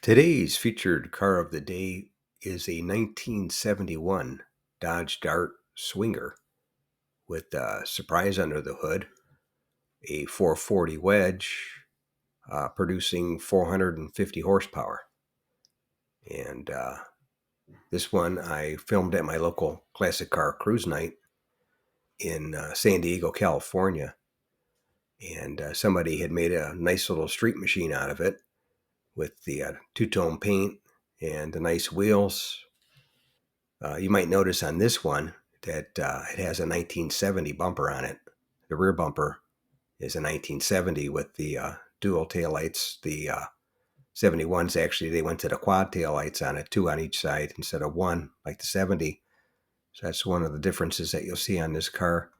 Today's featured car of the day is a 1971 Dodge Dart Swinger with a surprise under the hood, a 440 wedge, producing 450 horsepower. And this one I filmed at my local classic car cruise night in San Diego, California. And somebody had made a nice little street machine out of it with the two-tone paint and the nice wheels. You might notice on this one that it has a 1970 bumper on it. The rear bumper is a 1970 with the dual taillights. The 71s actually, they went to the quad taillights on it, two on each side instead of one like the 70. So that's one of the differences that you'll see on this car.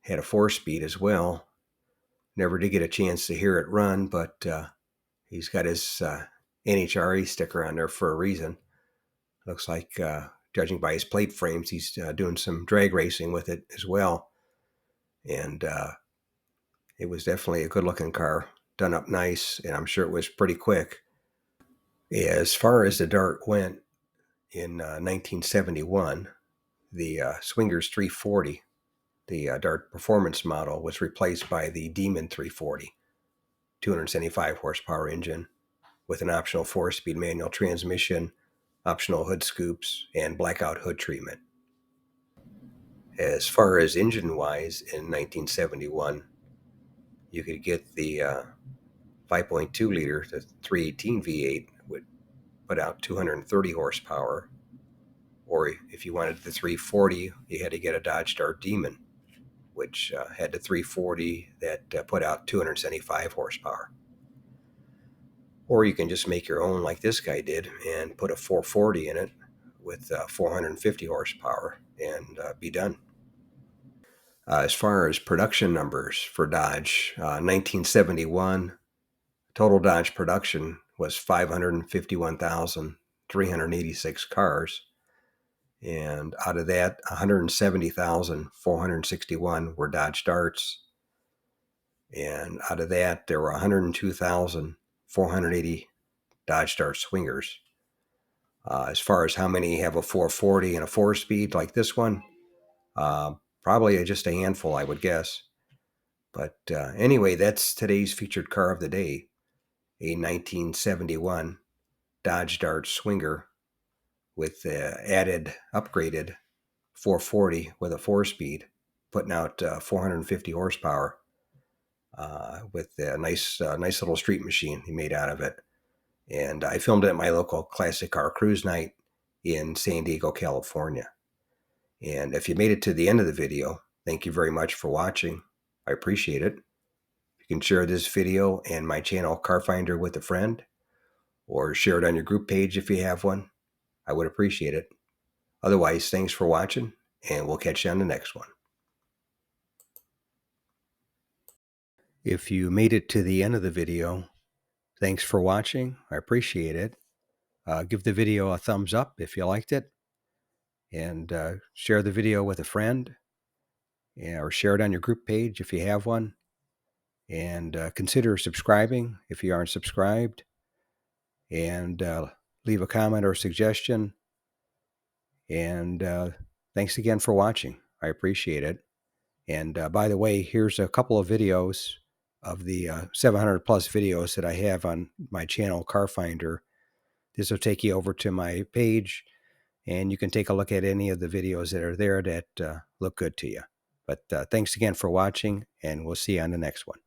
Had a 4-speed as well. Never did get a chance to hear it run, but he's got his NHRA sticker on there for a reason. Looks like, judging by his plate frames, he's doing some drag racing with it as well. And it was definitely a good-looking car, done up nice, and I'm sure it was pretty quick. As far as the Dart went, in 1971, the Swingers 340, the Dart Performance model, was replaced by the Demon 340, 275 horsepower engine with an optional 4-speed manual transmission, optional hood scoops, and blackout hood treatment. As far as engine-wise, in 1971, you could get the 5.2 liter, the 318 V8 would put out 230 horsepower. Or if you wanted the 340, you had to get a Dodge Dart Demon, which had the 340 that put out 275 horsepower. Or you can just make your own like this guy did and put a 440 in it with 450 horsepower and be done. As far as production numbers for Dodge, 1971, total Dodge production was 551,386 cars. And out of that, 170,461 were Dodge Darts. And out of that, there were 102,480 Dodge Dart Swingers. As far as how many have a 440 and a 4-speed like this one, probably just a handful, I would guess. But anyway, that's today's featured car of the day, a 1971 Dodge Dart Swinger with the added, upgraded 440 with a 4-speed, putting out 450 horsepower with a nice little street machine he made out of it. And I filmed it at my local classic car cruise night in San Diego, California. And if you made it to the end of the video, thank you very much for watching. I appreciate it. You can share this video and my channel Car Finder with a friend, or share it on your group page if you have one. I would appreciate it. Otherwise, thanks for watching, and we'll catch you on the next one. If you made it to the end of the video, thanks for watching. I appreciate it. Give the video a thumbs up if you liked it, and share the video with a friend, or share it on your group page if you have one. And consider subscribing if you aren't subscribed, and leave a comment or suggestion. And thanks again for watching. I appreciate it. And by the way, here's a couple of videos of the 700 plus videos that I have on my channel, Car Finder. This will take you over to my page, and you can take a look at any of the videos that are there that look good to you. But thanks again for watching, and we'll see you on the next one.